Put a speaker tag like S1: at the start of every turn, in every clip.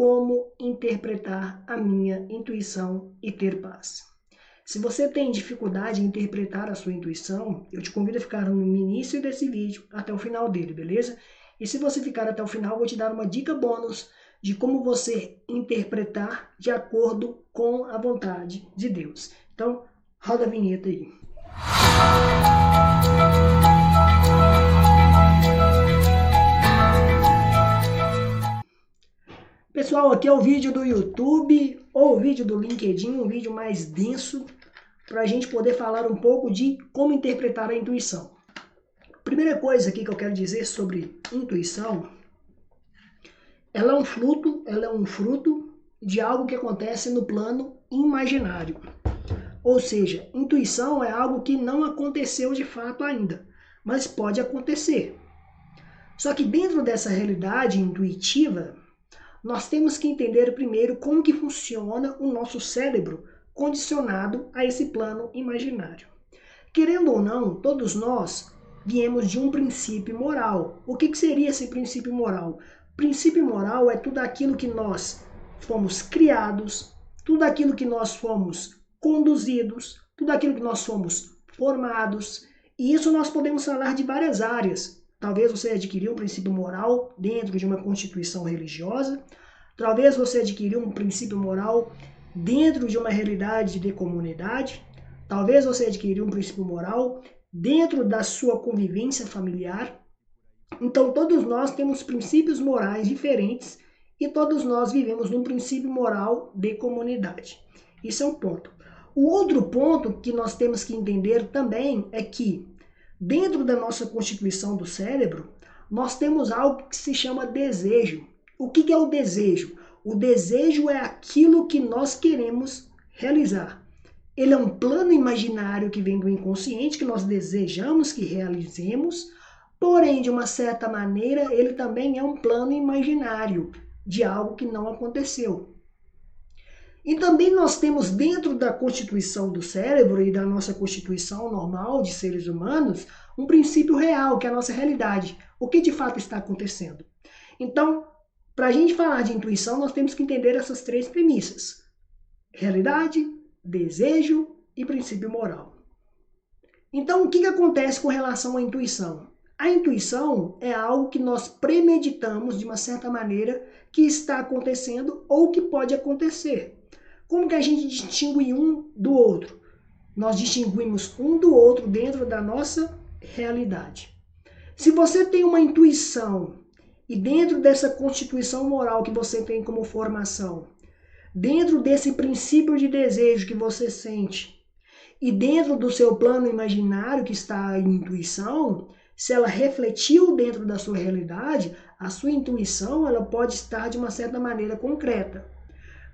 S1: como interpretar a minha intuição e ter paz. Se você tem dificuldade em interpretar a sua intuição, eu te convido a ficar no início desse vídeo até o final dele, beleza? E se você ficar até o final, eu vou te dar uma dica bônus de como você interpretar de acordo com a vontade de Deus. Então, roda a vinheta aí. Pessoal, aqui é o vídeo do YouTube ou o vídeo do LinkedIn, um vídeo mais denso, para a gente poder falar um pouco de como interpretar a intuição. Primeira coisa aqui que eu quero dizer sobre intuição, ela é um fruto de algo que acontece no plano imaginário. Ou seja, intuição é algo que não aconteceu de fato ainda, mas pode acontecer. Só que dentro dessa realidade intuitiva, nós temos que entender primeiro como que funciona o nosso cérebro condicionado a esse plano imaginário. Querendo ou não, todos nós viemos de um princípio moral. O que seria esse princípio moral? Princípio moral é tudo aquilo que nós fomos criados, tudo aquilo que nós fomos conduzidos, tudo aquilo que nós fomos formados. E isso nós podemos falar de várias áreas. Talvez você adquiriu um princípio moral dentro de uma constituição religiosa. Talvez você adquiriu um princípio moral dentro de uma realidade de comunidade. Talvez você adquiriu um princípio moral dentro da sua convivência familiar. Então, todos nós temos princípios morais diferentes e todos nós vivemos num princípio moral de comunidade. Isso é um ponto. O outro ponto que nós temos que entender também é que dentro da nossa constituição do cérebro, nós temos algo que se chama desejo. O que é o desejo? O desejo é aquilo que nós queremos realizar. Ele é um plano imaginário que vem do inconsciente, que nós desejamos que realizemos, porém, de uma certa maneira, ele também é um plano imaginário de algo que não aconteceu. E também nós temos dentro da constituição do cérebro e da nossa constituição normal de seres humanos, um princípio real, que é a nossa realidade. O que de fato está acontecendo? Então, para a gente falar de intuição, nós temos que entender essas três premissas. Realidade, desejo e princípio moral. Então, o que acontece com relação à intuição? A intuição é algo que nós premeditamos de uma certa maneira que está acontecendo ou que pode acontecer. Como que a gente distingue um do outro? Nós distinguimos um do outro dentro da nossa realidade. Se você tem uma intuição e dentro dessa constituição moral que você tem como formação, dentro desse princípio de desejo que você sente e dentro do seu plano imaginário que está a intuição, se ela refletiu dentro da sua realidade, a sua intuição ela pode estar de uma certa maneira concreta.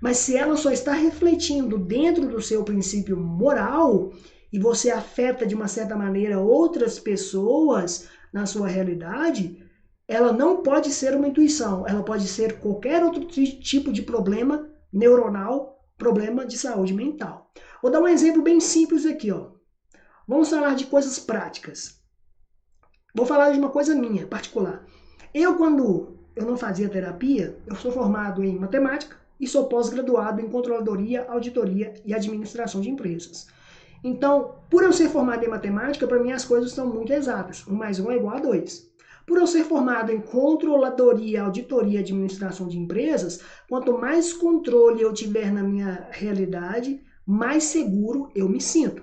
S1: Mas se ela só está refletindo dentro do seu princípio moral e você afeta de uma certa maneira outras pessoas na sua realidade, ela não pode ser uma intuição, ela pode ser qualquer outro tipo de problema neuronal, problema de saúde mental. Vou dar um exemplo bem simples aqui, ó. Vamos falar de coisas práticas. Vou falar de uma coisa minha, particular. Quando eu não fazia terapia, eu sou formado em matemática e sou pós-graduado em controladoria, auditoria e administração de empresas. Então, por eu ser formado em matemática, para mim as coisas são muito exatas. 1 mais 1 é igual a 2. Por eu ser formado em controladoria, auditoria e administração de empresas, quanto mais controle eu tiver na minha realidade, mais seguro eu me sinto.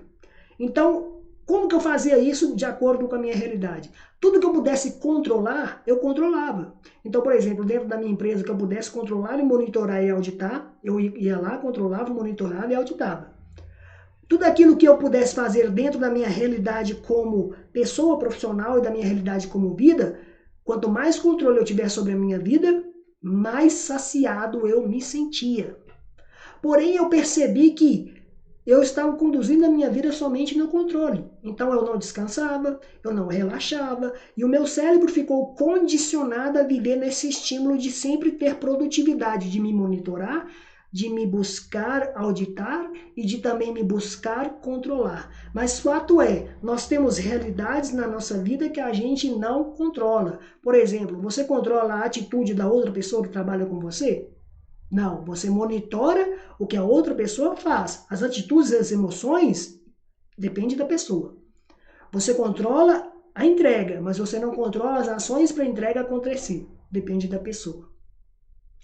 S1: Então, como que eu fazia isso de acordo com a minha realidade? Tudo que eu pudesse controlar, eu controlava. Então, por exemplo, dentro da minha empresa que eu pudesse controlar e monitorar e auditar, eu ia lá, controlava, monitorava e auditava. Tudo aquilo que eu pudesse fazer dentro da minha realidade como pessoa profissional e da minha realidade como vida, quanto mais controle eu tiver sobre a minha vida, mais saciado eu me sentia. Porém, eu percebi que eu estava conduzindo a minha vida somente no controle. Então, eu não descansava, eu não relaxava, e o meu cérebro ficou condicionado a viver nesse estímulo de sempre ter produtividade, de me monitorar, de me buscar auditar e de também me buscar controlar. Mas fato é, nós temos realidades na nossa vida que a gente não controla. Por exemplo, você controla a atitude da outra pessoa que trabalha com você? Não, você monitora o que a outra pessoa faz. As atitudes e as emoções depende da pessoa. Você controla a entrega, mas você não controla as ações para a entrega acontecer. Depende da pessoa.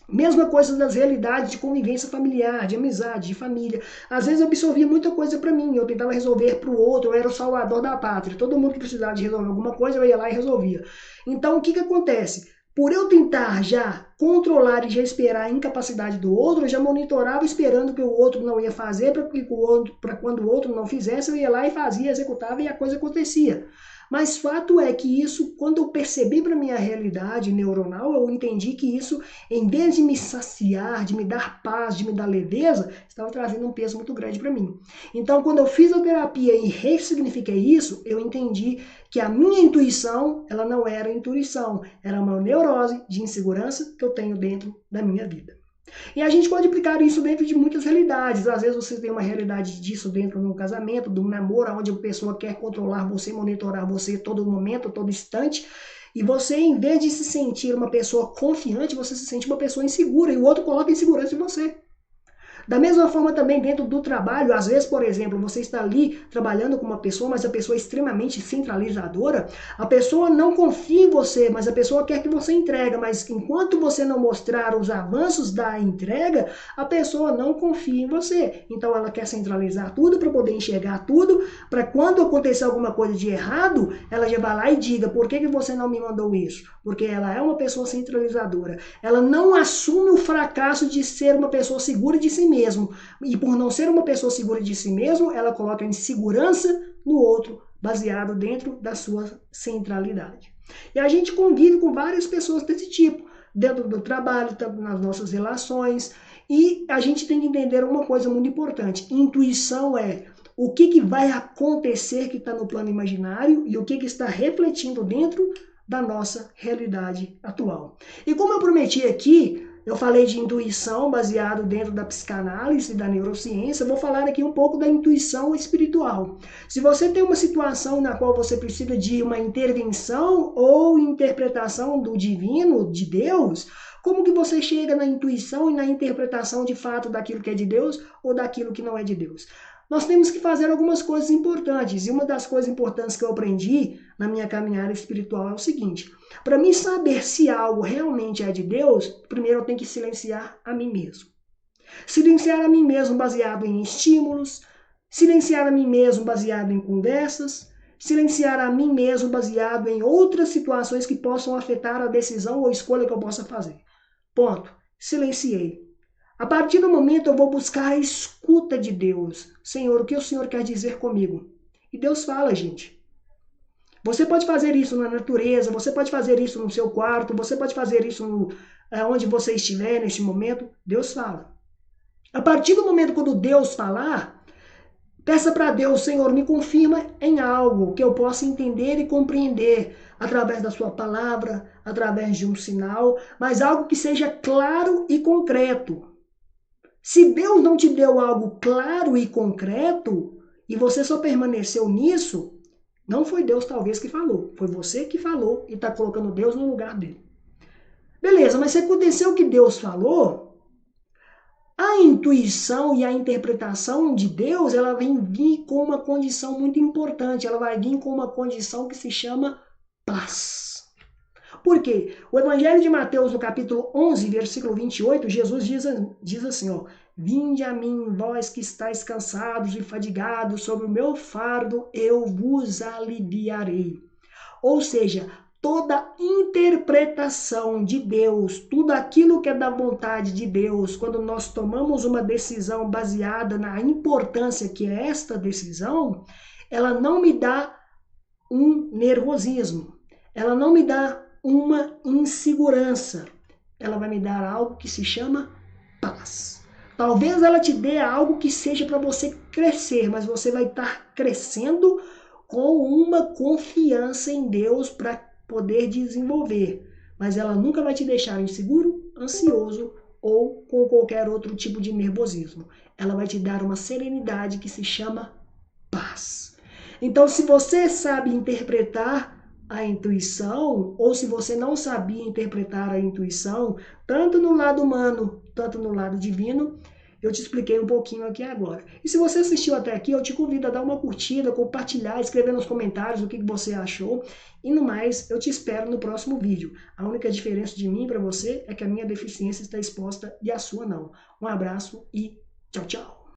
S1: Mesma coisa das realidades de convivência familiar, de amizade, de família. Às vezes eu absorvia muita coisa para mim, eu tentava resolver para o outro, eu era o salvador da pátria. Todo mundo que precisava de resolver alguma coisa, eu ia lá e resolvia. Então, o que acontece? Por eu tentar já controlar e já esperar a incapacidade do outro, eu já monitorava esperando que o outro não ia fazer, para quando o outro não fizesse, eu ia lá e fazia, executava e a coisa acontecia. Mas fato é que isso, quando eu percebi para minha realidade neuronal, eu entendi que isso, em vez de me saciar, de me dar paz, de me dar leveza, estava trazendo um peso muito grande para mim. Então, quando eu fiz a terapia e ressignifiquei isso, eu entendi que a minha intuição, ela não era intuição, era uma neurose de insegurança que eu tenho dentro da minha vida. E a gente pode aplicar isso dentro de muitas realidades. Às vezes você tem uma realidade disso dentro de um casamento, de um namoro, onde a pessoa quer controlar você, monitorar você todo momento, todo instante. E você, em vez de se sentir uma pessoa confiante, você se sente uma pessoa insegura. E o outro coloca insegurança em você. Da mesma forma também dentro do trabalho, às vezes, por exemplo, você está ali trabalhando com uma pessoa, mas a pessoa é extremamente centralizadora, a pessoa não confia em você, mas a pessoa quer que você entregue, mas enquanto você não mostrar os avanços da entrega, a pessoa não confia em você. Então ela quer centralizar tudo para poder enxergar tudo, para quando acontecer alguma coisa de errado, ela já vai lá e diga, por que você não me mandou isso? Porque ela é uma pessoa centralizadora. Ela não assume o fracasso de ser uma pessoa segura de si mesmo. E por não ser uma pessoa segura de si mesmo, ela coloca insegurança no outro, baseado dentro da sua centralidade. E a gente convive com várias pessoas desse tipo, dentro do trabalho, nas nossas relações. E a gente tem que entender uma coisa muito importante. Intuição é o que vai acontecer que está no plano imaginário e o que está refletindo dentro da nossa realidade atual. E como eu prometi aqui, eu falei de intuição baseado dentro da psicanálise e da neurociência, eu vou falar aqui um pouco da intuição espiritual. Se você tem uma situação na qual você precisa de uma intervenção ou interpretação do divino, de Deus, como que você chega na intuição e na interpretação de fato daquilo que é de Deus ou daquilo que não é de Deus? Nós temos que fazer algumas coisas importantes. E uma das coisas importantes que eu aprendi na minha caminhada espiritual é o seguinte. Para mim saber se algo realmente é de Deus, primeiro eu tenho que silenciar a mim mesmo. Silenciar a mim mesmo baseado em estímulos, silenciar a mim mesmo baseado em conversas, silenciar a mim mesmo baseado em outras situações que possam afetar a decisão ou escolha que eu possa fazer. Ponto. Silenciei. A partir do momento eu vou buscar a escuta de Deus. Senhor, o que o Senhor quer dizer comigo? E Deus fala, gente. Você pode fazer isso na natureza, você pode fazer isso no seu quarto, você pode fazer isso onde você estiver neste momento. Deus fala. A partir do momento quando Deus falar, peça para Deus, Senhor, me confirma em algo que eu possa entender e compreender através da sua palavra, através de um sinal, mas algo que seja claro e concreto. Se Deus não te deu algo claro e concreto, e você só permaneceu nisso, não foi Deus talvez que falou, foi você que falou e está colocando Deus no lugar dele. Beleza, mas se aconteceu que Deus falou, a intuição e a interpretação de Deus, ela vai vir com uma condição muito importante, ela vai vir com uma condição que se chama paz. Por quê? O Evangelho de Mateus, no capítulo 11, versículo 28, Jesus diz assim, ó, vinde a mim, vós que estáis cansados e fadigados, sobre o meu fardo eu vos aliviarei. Ou seja, toda interpretação de Deus, tudo aquilo que é da vontade de Deus, quando nós tomamos uma decisão baseada na importância que é esta decisão, ela não me dá um nervosismo, ela não me dá uma insegurança, ela vai me dar algo que se chama paz. Talvez ela te dê algo que seja para você crescer, mas você vai estar crescendo com uma confiança em Deus para poder desenvolver. Mas ela nunca vai te deixar inseguro, ansioso ou com qualquer outro tipo de nervosismo. Ela vai te dar uma serenidade que se chama paz. Então, se você sabe interpretar a intuição, ou se você não sabia interpretar a intuição, tanto no lado humano, tanto no lado divino, eu te expliquei um pouquinho aqui agora. E se você assistiu até aqui, eu te convido a dar uma curtida, compartilhar, escrever nos comentários o que você achou. E no mais, eu te espero no próximo vídeo. A única diferença de mim para você é que a minha deficiência está exposta e a sua não. Um abraço e tchau, tchau.